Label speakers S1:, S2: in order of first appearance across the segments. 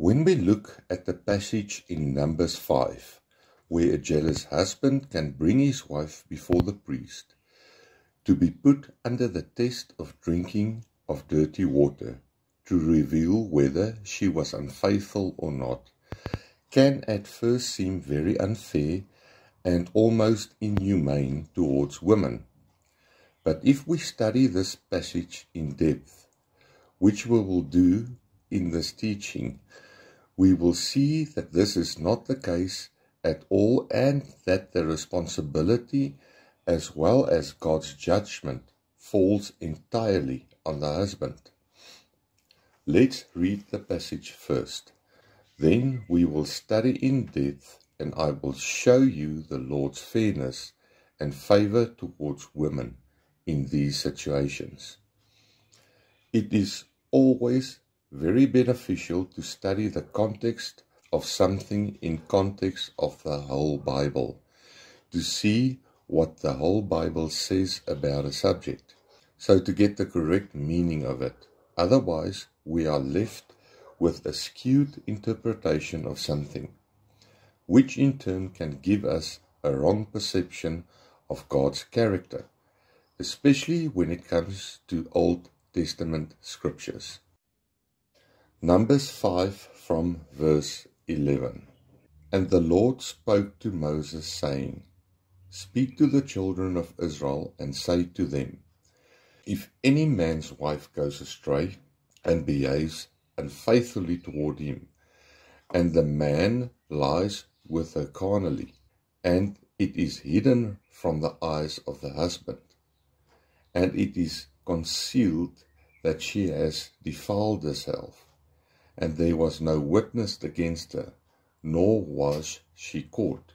S1: When we look at the passage in Numbers 5, where a jealous husband can bring his wife before the priest to be put under the test of drinking of dirty water to reveal whether she was unfaithful or not, can at first seem very unfair and almost inhumane towards women. But if we study this passage in depth, which we will do in this teaching, we will see that this is not the case at all, and that the responsibility as well as God's judgment falls entirely on the husband. Let's read the passage first. Then we will study in depth, and I will show you the Lord's fairness and favor towards women in these situations. It is always very beneficial to study the context of something in context of the whole Bible, to see what the whole Bible says about a subject, so to get the correct meaning of it. Otherwise, we are left with a skewed interpretation of something, which in turn can give us a wrong perception of God's character, especially when it comes to Old Testament scriptures. Numbers 5 from verse 11. And the Lord spoke to Moses, saying, Speak to the children of Israel, and say to them, If any man's wife goes astray, and behaves unfaithfully toward him, and the man lies with her carnally, and it is hidden from the eyes of the husband, and it is concealed that she has defiled herself, and there was no witness against her, nor was she caught.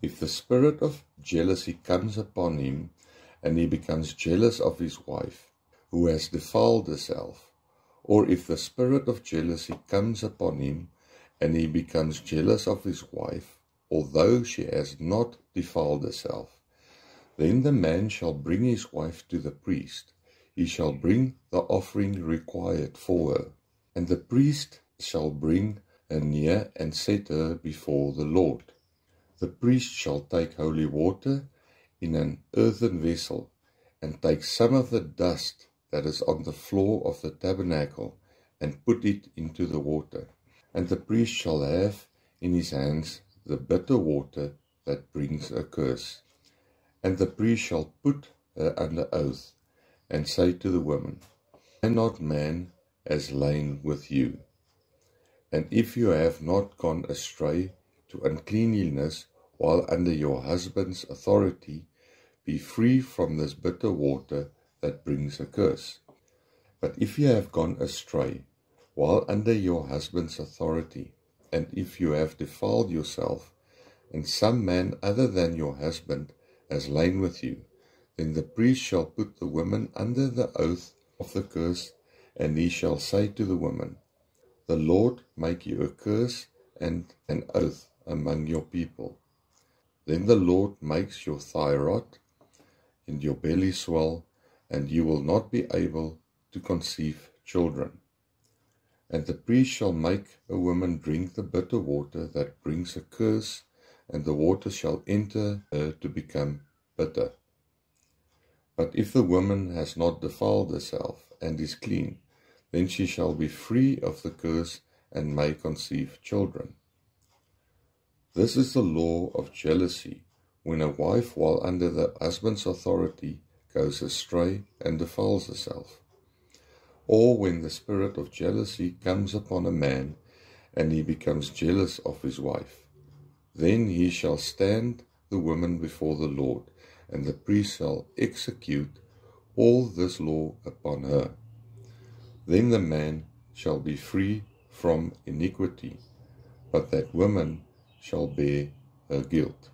S1: If the spirit of jealousy comes upon him, and he becomes jealous of his wife, who has defiled herself, or if the spirit of jealousy comes upon him, and he becomes jealous of his wife, although she has not defiled herself, then the man shall bring his wife to the priest. He shall bring the offering required for her, and the priest shall bring her near and set her before the Lord. The priest shall take holy water in an earthen vessel, and take some of the dust that is on the floor of the tabernacle, and put it into the water. And the priest shall have in his hands the bitter water that brings a curse. And the priest shall put her under oath, and say to the woman, Cannot man has lain with you? And if you have not gone astray to uncleanliness while under your husband's authority, be free from this bitter water that brings a curse. But if you have gone astray while under your husband's authority, and if you have defiled yourself, and some man other than your husband has lain with you, then the priest shall put the woman under the oath of the curse, and he shall say to the woman, The Lord make you a curse and an oath among your people. Then the Lord makes your thigh rot, and your belly swell, and you will not be able to conceive children. And the priest shall make a woman drink the bitter water that brings a curse, and the water shall enter her to become bitter. But if the woman has not defiled herself, and is clean, then she shall be free of the curse, and may conceive children. This is the law of jealousy, when a wife, while under the husband's authority, goes astray and defiles herself. Or when the spirit of jealousy comes upon a man, and he becomes jealous of his wife. Then he shall stand the woman before the Lord, and the priest shall execute all this law upon her. Then the man shall be free from iniquity, but that woman shall bear her guilt.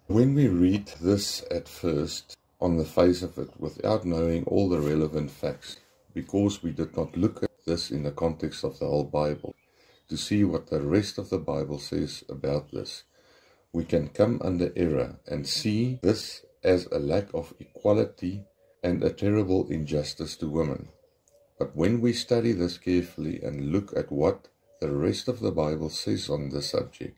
S1: When we read this at first, on the face of it, without knowing all the relevant facts, because we did not look at this in the context of the whole Bible, to see what the rest of the Bible says about this, we can come under error and see this as a lack of equality and a terrible injustice to women. But when we study this carefully and look at what the rest of the Bible says on the subject,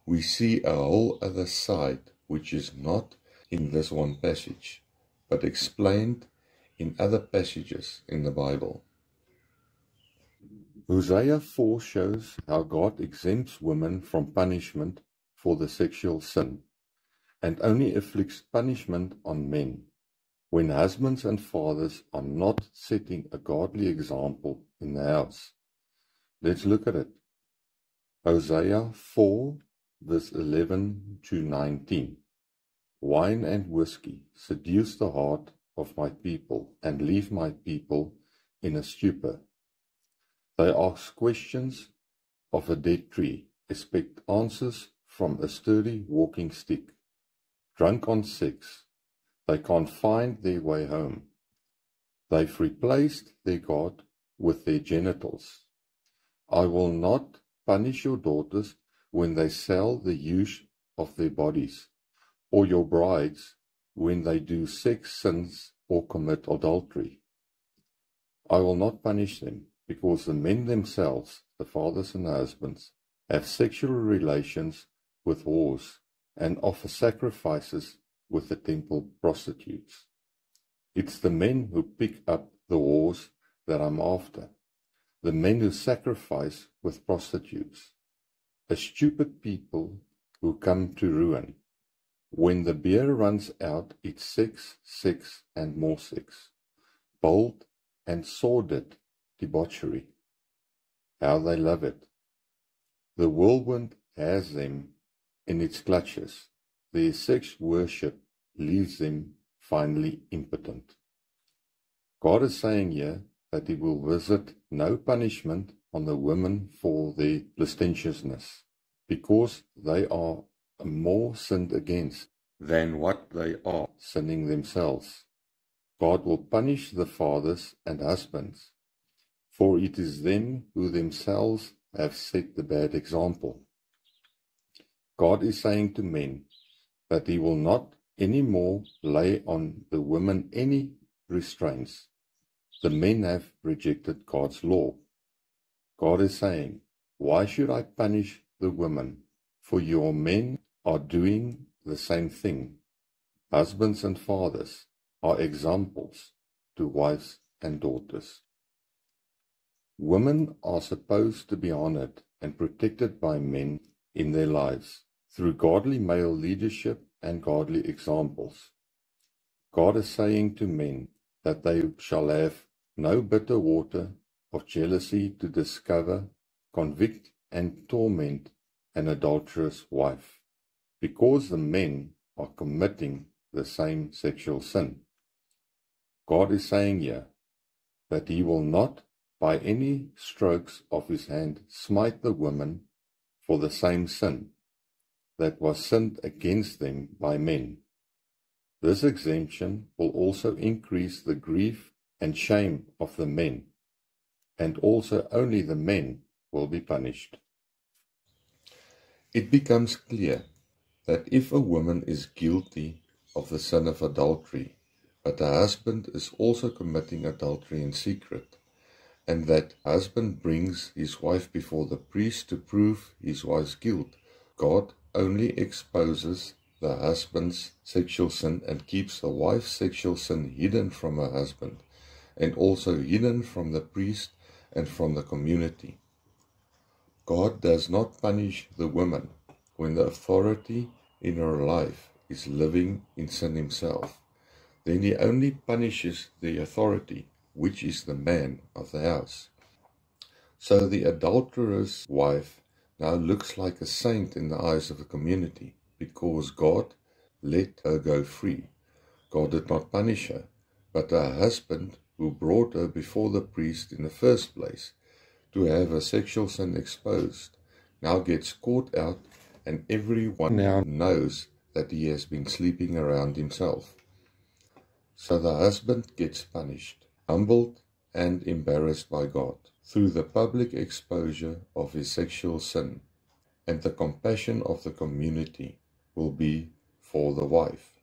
S1: we see a whole other side which is not in this one passage, but explained in other passages in the Bible. Hosea 4 shows how God exempts women from punishment for the sexual sin, and only inflicts punishment on men, when husbands and fathers are not setting a godly example in the house. Let's look at it. Hosea 4, verse 11 to 19. Wine and whiskey seduce the heart of my people and leave my people in a stupor. They ask questions of a dead tree, expect answers from a sturdy walking stick. Drunk on sex, they can't find their way home. They've replaced their God with their genitals. I will not punish your daughters when they sell the use of their bodies, or your brides when they do sex sins or commit adultery. I will not punish them, because the men themselves, the fathers and husbands, have sexual relations with whores and offer sacrifices with the temple prostitutes. It's the men who pick up the whores that I'm after, the men who sacrifice with prostitutes, a stupid people who come to ruin. When the beer runs out, it's sex, sex, and more sex, bold and sordid debauchery. How they love it. The whirlwind has them in its clutches. Their sex worship leaves them finally impotent. God is saying here that He will visit no punishment on the women for their licentiousness, because they are more sinned against than what they are sinning themselves. God will punish the fathers and husbands, for it is them who themselves have set the bad example. God is saying to men that He will not any more lay on the women any restraints. The men have rejected God's law. God is saying, why should I punish the women? For your men are doing the same thing. Husbands and fathers are examples to wives and daughters. Women are supposed to be honored and protected by men in their lives through godly male leadership and godly examples. God is saying to men that they shall have no bitter water of jealousy to discover, convict, and torment an adulterous wife, because the men are committing the same sexual sin. God is saying here that He will not by any strokes of His hand smite the women for the same sin that was sinned against them by men. This exemption will also increase the grief and shame of the men, and also only the men will be punished. It becomes clear that if a woman is guilty of the sin of adultery, but the husband is also committing adultery in secret, and that husband brings his wife before the priest to prove his wife's guilt, God only exposes the husband's sexual sin and keeps the wife's sexual sin hidden from her husband, and also hidden from the priest and from the community. God does not punish the woman when the authority in her life is living in sin himself. Then He only punishes the authority, which is the man of the house. So the adulterous wife now looks like a saint in the eyes of the community, because God let her go free. God did not punish her, but her husband, who brought her before the priest in the first place to have her sexual sin exposed, now gets caught out, and everyone now knows that he has been sleeping around himself. So the husband gets punished, humbled and embarrassed by God through the public exposure of his sexual sin, and the compassion of the community will be for the wife.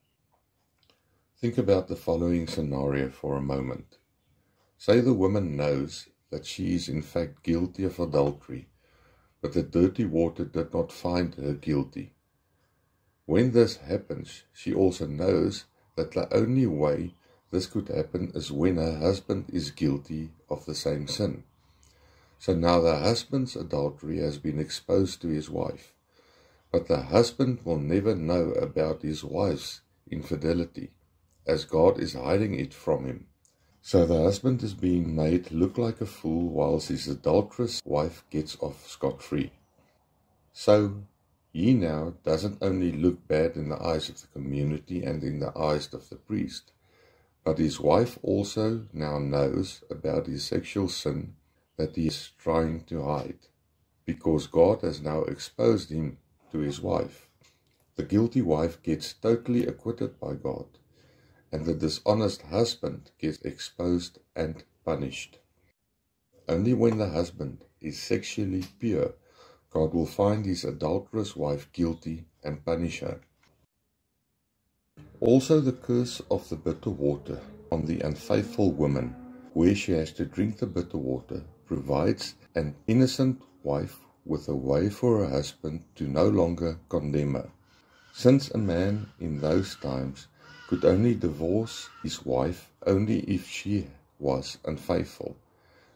S1: Think about the following scenario for a moment. Say the woman knows that she is in fact guilty of adultery, but the dirty water did not find her guilty. When this happens, she also knows that the only way this could happen is when her husband is guilty of the same sin. So now the husband's adultery has been exposed to his wife, but the husband will never know about his wife's infidelity, as God is hiding it from him. So the husband is being made look like a fool whilst his adulterous wife gets off scot-free. So he now doesn't only look bad in the eyes of the community and in the eyes of the priest, but his wife also now knows about his sexual sin that he is trying to hide, because God has now exposed him to his wife. The guilty wife gets totally acquitted by God, and the dishonest husband gets exposed and punished. Only when the husband is sexually pure, God will find his adulterous wife guilty and punish her. Also the curse of the bitter water on the unfaithful woman, where she has to drink the bitter water, provides an innocent wife with a way for her husband to no longer condemn her. Since a man in those times could only divorce his wife only if she was unfaithful,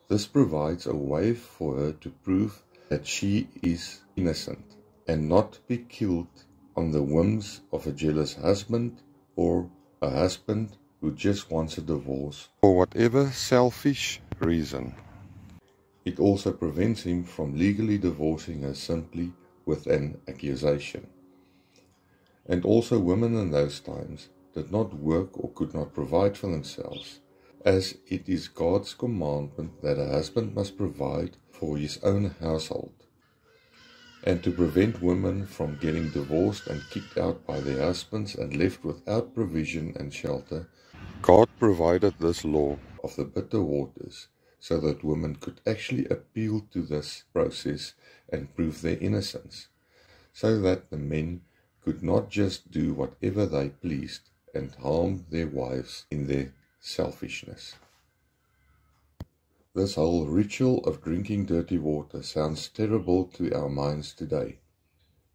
S1: this provides a way for her to prove that she is innocent and not be killed on the whims of a jealous husband or a husband who just wants a divorce for whatever selfish reason. It also prevents him from legally divorcing her simply with an accusation. And also women in those times did not work or could not provide for themselves, as it is God's commandment that a husband must provide for his own household. And to prevent women from getting divorced and kicked out by their husbands and left without provision and shelter, God provided this law of the bitter waters, so that women could actually appeal to this process and prove their innocence, so that the men could not just do whatever they pleased and harm their wives in their selfishness. This whole ritual of drinking dirty water sounds terrible to our minds today.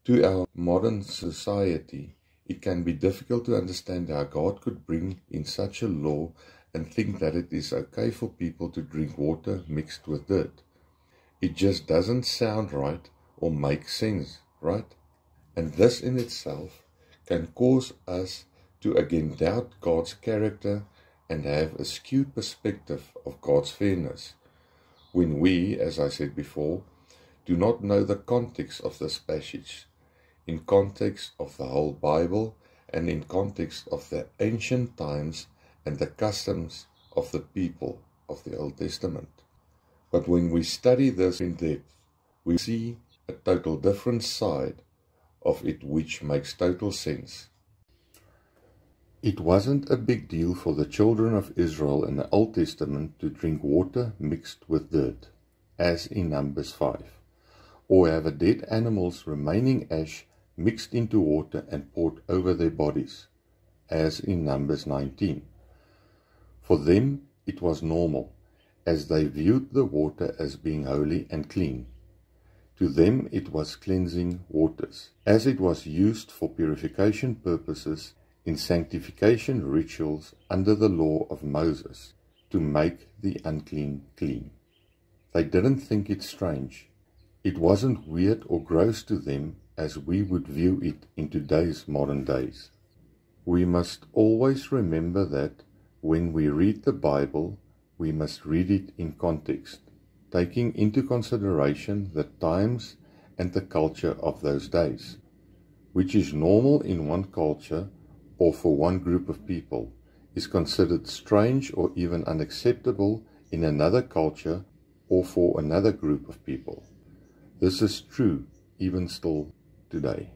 S1: To our modern society, it can be difficult to understand how God could bring in such a law and think that it is okay for people to drink water mixed with dirt. It just doesn't sound right or make sense, right? And this in itself can cause us to again doubt God's character and have a skewed perspective of God's fairness, when we, as I said before, do not know the context of this passage, in context of the whole Bible and in context of the ancient times and the customs of the people of the Old Testament. But when we study this in depth, we see a total different side of it which makes total sense. It wasn't a big deal for the children of Israel in the Old Testament to drink water mixed with dirt, as in Numbers 5, or have a dead animal's remaining ash mixed into water and poured over their bodies, as in Numbers 19. For them it was normal, as they viewed the water as being holy and clean. To them it was cleansing waters, as it was used for purification purposes in sanctification rituals under the law of Moses, to make the unclean clean. They didn't think it strange. It wasn't weird or gross to them as we would view it in today's modern days. We must always remember that when we read the Bible, we must read it in context, taking into consideration the times and the culture of those days. Which is normal in one culture or for one group of people is considered strange or even unacceptable in another culture or for another group of people. This is true even still today.